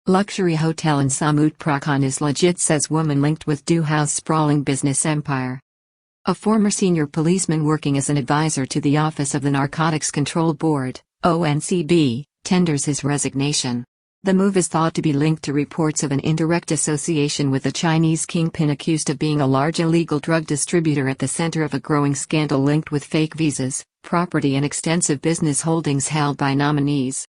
Luxury hotel in Samut Prakan is legit, says woman linked with Du Hao's sprawling business empire. A former senior policeman working as an advisor to the Office of the Narcotics Control Board, ONCB, tenders his resignation. The move is thought to be linked to reports of an indirect association with the Chinese kingpin accused of being a large illegal drug distributor at the center of a growing scandal linked with fake visas, property and extensive business holdings held by nominees.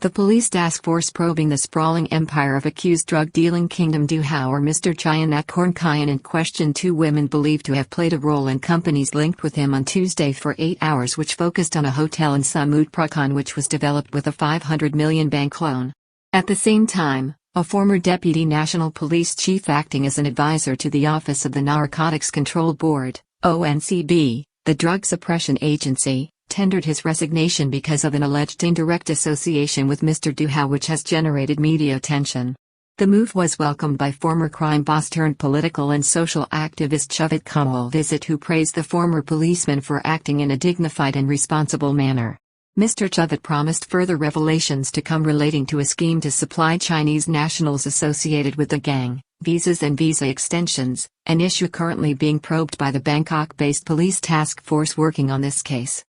The police task force probing the sprawling empire of accused drug-dealing kingdom Du Hao or Mr. Chayan questioned two women believed to have played a role in companies linked with him on Tuesday for 8 hours, which focused on a hotel in Samut Prakan which was developed with a 500 million bank loan. At the same time, a former deputy national police chief acting as an advisor to the Office of the Narcotics Control Board, ONCB, the drug suppression agency, tendered his resignation because of an alleged indirect association with Mr. Du Hao, which has generated media attention. The move was welcomed by former crime boss turned political and social activist Samut Prakan, who praised the former policeman for acting in a dignified and responsible manner. Mr. Samut promised further revelations to come relating to a scheme to supply Chinese nationals associated with the gang, visas and visa extensions, an issue currently being probed by the Bangkok-based police task force working on this case.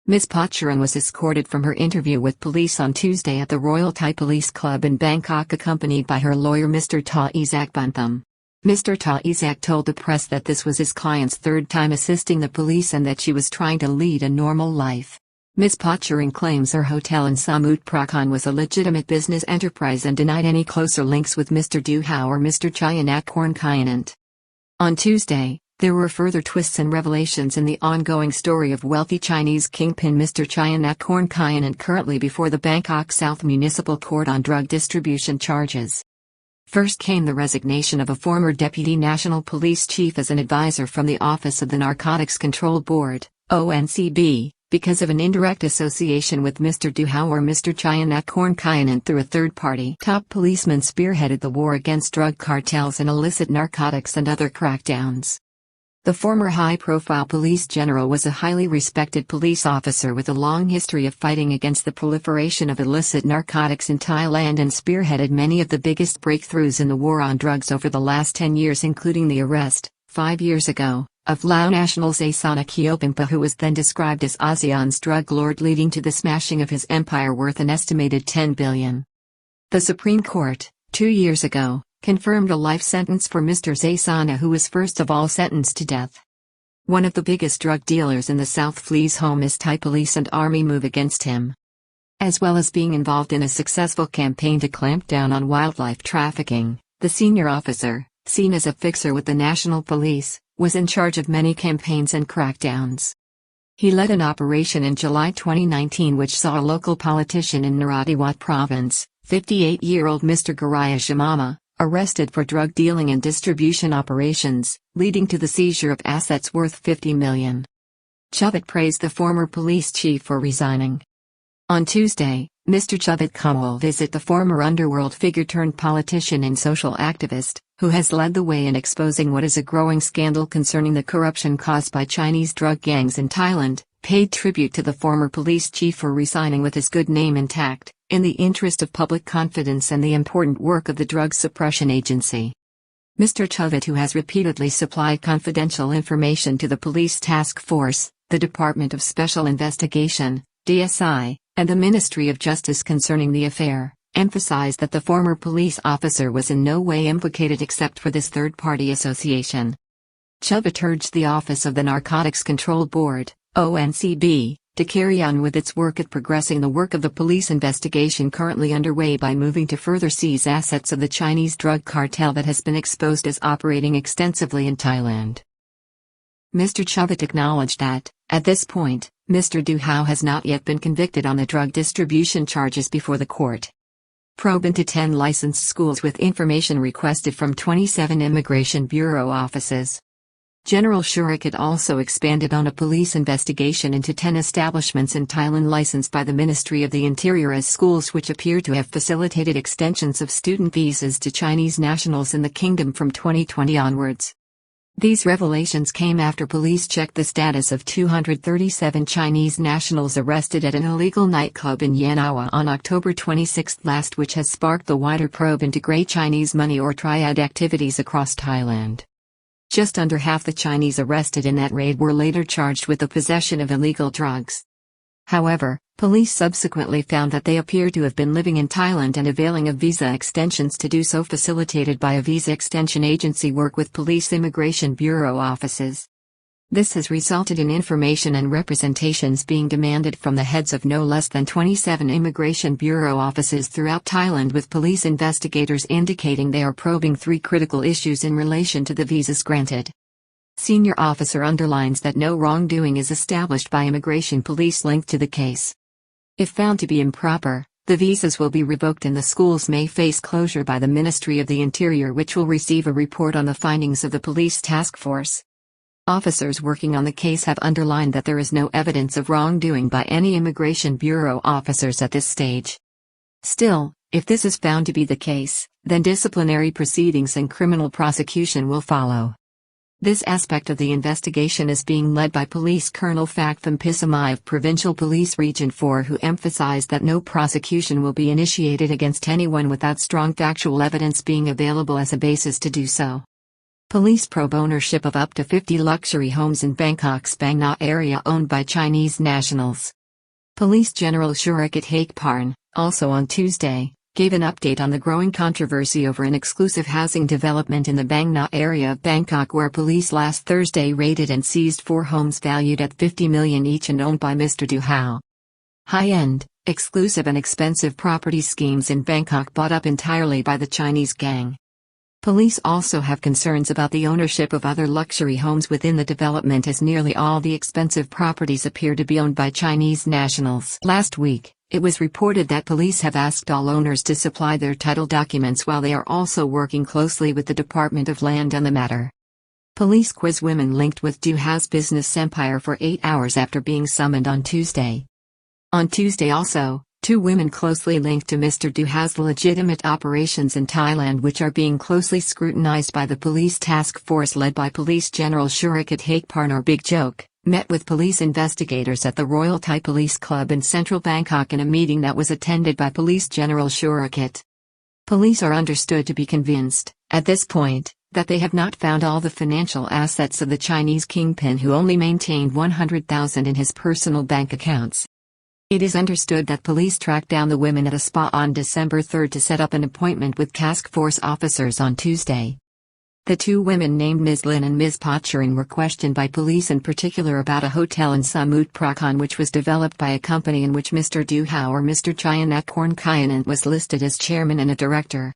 Ms. Prakan was escorted from her interview with police on Tuesday at the Royal Thai Police Club in Bangkok, accompanied by her lawyer Mr. Ta Isak Buntham. Mr. Ta Isak told the press that this was his client's third time assisting the police and that she was trying to lead a normal life. Ms. Prakan claims her hotel in Samut Prakan was a legitimate business enterprise and denied any closer links with Mr. Du Hao or Mr. Chayan. On Tuesday, there were further twists and revelations in the ongoing story of wealthy Chinese kingpin Mr. Chayan, currently before the Bangkok South Municipal Court on drug distribution charges. First came the resignation of a former deputy national police chief as an advisor from the Office of the Narcotics Control Board, ONCB, because of an indirect association with Mr. Du Hao or Mr. Chayan through a third party. Top policeman spearheaded the war against drug cartels and illicit narcotics and other crackdowns. The former high-profile police general was a highly respected police officer with a long history of fighting against the proliferation of illicit narcotics in Thailand and spearheaded many of the biggest breakthroughs in the war on drugs over the last 10 years, including the arrest, 5 years ago, of Lao national Zaisana Kyopimpa, who was then described as ASEAN's drug lord, leading to the smashing of his empire worth an estimated 10 billion. The Supreme Court, 2 years ago, confirmed a life sentence for Mr. Zaisana, who was first of all sentenced to death. One of the biggest drug dealers in the South flees home as Thai police and army move against him. As well as being involved in a successful campaign to clamp down on wildlife trafficking, the senior officer, seen as a fixer with the national police, was in charge of many campaigns and crackdowns. He led an operation in July 2019 which saw a local politician in Narathiwat province, 58-year-old Mr. Garaya Shamama, arrested for drug dealing and distribution operations, leading to the seizure of assets worth 50 million. Samut praised the former police chief for resigning. On Tuesday, Mr. Samut visited the former underworld figure turned politician and social activist, who has led the way in exposing what is a growing scandal concerning the corruption caused by Chinese drug gangs in Thailand, paid tribute to the former police chief for resigning with his good name intact, in the interest of public confidence and the important work of the Drug Suppression Agency. Mr. Samut, who has repeatedly supplied confidential information to the Police Task Force, the Department of Special Investigation, DSI, and the Ministry of Justice concerning the affair, emphasized that the former police officer was in no way implicated except for this third-party association. Samut urged the Office of the Narcotics Control Board, ONCB, to carry on with its work at progressing the work of the police investigation currently underway by moving to further seize assets of the Chinese drug cartel that has been exposed as operating extensively in Thailand. Mr. Samut acknowledged that, at this point, Mr. Du Hao has not yet been convicted on the drug distribution charges before the court. Probe into 10 licensed schools with information requested from 27 Immigration Bureau offices. General Shurikat also expanded on a police investigation into 10 establishments in Thailand licensed by the Ministry of the Interior as schools which appear to have facilitated extensions of student visas to Chinese nationals in the kingdom from 2020 onwards. These revelations came after police checked the status of 237 Chinese nationals arrested at an illegal nightclub in Yan'an on October 26 last, which has sparked the wider probe into grey Chinese money or triad activities across Thailand. Just under half the Chinese arrested in that raid were later charged with the possession of illegal drugs. However, police subsequently found that they appear to have been living in Thailand and availing of visa extensions to do so, facilitated by a visa extension agency work with police immigration bureau offices. This has resulted in information and representations being demanded from the heads of no less than 27 immigration bureau offices throughout Thailand, with police investigators indicating they are probing 3 critical issues in relation to the visas granted. Senior officer underlines that no wrongdoing is established by immigration police linked to the case. If found to be improper, the visas will be revoked and the schools may face closure by the Ministry of the Interior, which will receive a report on the findings of the police task force. Officers working on the case have underlined that there is no evidence of wrongdoing by any immigration bureau officers at this stage. Still, if this is found to be the case, then disciplinary proceedings and criminal prosecution will follow. This aspect of the investigation is being led by Police Colonel Phaktham Pisamai of Provincial Police Region 4, who emphasized that no prosecution will be initiated against anyone without strong factual evidence being available as a basis to do so. Police probe ownership of up to 50 luxury homes in Bangkok's Bang Na area owned by Chinese nationals. Police General Surakat Hakparn, also on Tuesday, gave an update on the growing controversy over an exclusive housing development in the Bang Na area of Bangkok, where police last Thursday raided and seized 4 homes valued at 50 million each and owned by Mr. Du Hao. High-end, exclusive and expensive property schemes in Bangkok bought up entirely by the Chinese gang. Police also have concerns about the ownership of other luxury homes within the development, as nearly all the expensive properties appear to be owned by Chinese nationals. Last week, it was reported that police have asked all owners to supply their title documents, while they are also working closely with the Department of Land on the matter. Police quiz women linked with Du Hao's business empire for 8 hours after being summoned on Tuesday. On Tuesday also, 2 women closely linked to Mr. Du Hao's legitimate operations in Thailand, which are being closely scrutinized by the police task force led by Police General Surakat Hakparn, or Big Joke, met with police investigators at the Royal Thai Police Club in central Bangkok in a meeting that was attended by Police General Surakat. Police are understood to be convinced, at this point, that they have not found all the financial assets of the Chinese kingpin, who only maintained 100,000 in his personal bank accounts. It is understood that police tracked down the women at a spa on December 3 to set up an appointment with task force officers on Tuesday. The 2 women named Ms. Lin and Ms. Pochurin were questioned by police in particular about a hotel in Samut Prakan which was developed by a company in which Mr. Du Hao, or Mr. Chayanak Kyanan, was listed as chairman and a director.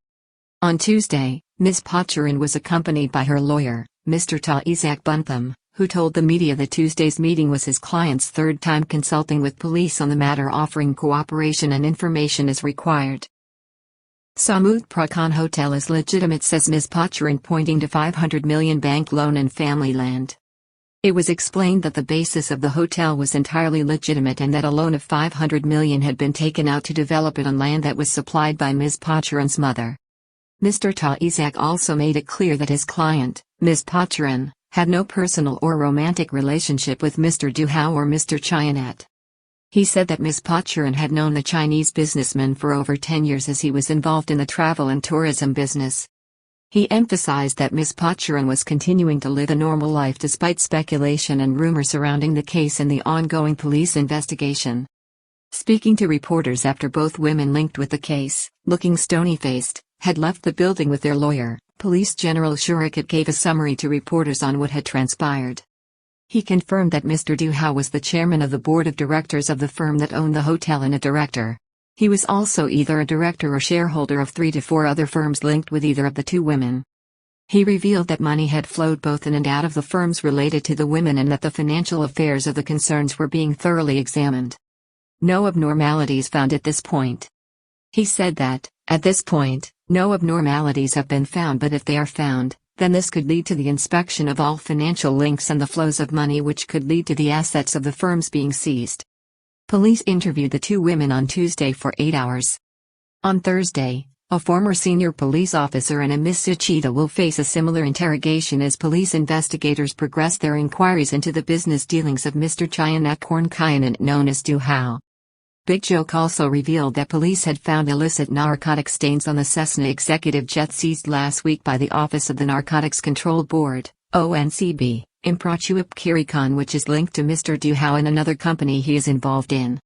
On Tuesday, Ms. Pochurin was accompanied by her lawyer, Mr. Ta Isaac Buntham, who told the media that Tuesday's meeting was his client's 3rd time consulting with police on the matter, offering cooperation and information as required. Samut Prakan Hotel is legitimate, says Ms. Pochurin, pointing to 500 million bank loan and family land. It was explained that the basis of the hotel was entirely legitimate and that a loan of 500 million had been taken out to develop it on land that was supplied by Ms. Pochurin's mother. Mr. Ta Isaac also made it clear that his client, Ms. Pochurin, had no personal or romantic relationship with Mr. Du Hao or Mr. Chayanet. He said that Ms. Pochurin had known the Chinese businessman for over 10 years, as he was involved in the travel and tourism business. He emphasized that Ms. Pochurin was continuing to live a normal life despite speculation and rumor surrounding the case and the ongoing police investigation. Speaking to reporters after both women linked with the case, looking stony-faced, had left the building with their lawyer, Police General Surakat gave a summary to reporters on what had transpired. He confirmed that Mr. Du Hao was the chairman of the board of directors of the firm that owned the hotel and a director. He was also either a director or shareholder of 3 to 4 other firms linked with either of the 2 women. He revealed that money had flowed both in and out of the firms related to the women and that the financial affairs of the concerns were being thoroughly examined. No abnormalities found at this point. He said that, at this point, no abnormalities have been found, but if they are found, then this could lead to the inspection of all financial links and the flows of money, which could lead to the assets of the firms being seized. Police interviewed the 2 women on Tuesday for 8 hours. On Thursday, A former senior police officer and a Miss Suchita will face a similar interrogation as police investigators progress their inquiries into the business dealings of Mr. Chayanakkorn Kyanan, known as Du Hao. Big Joke also revealed that police had found illicit narcotic stains on the Cessna executive jet seized last week by the Office of the Narcotics Control Board, ONCB, in Prachuap Khiri Khan, which is linked to Mr. Du Hao and another company he is involved in.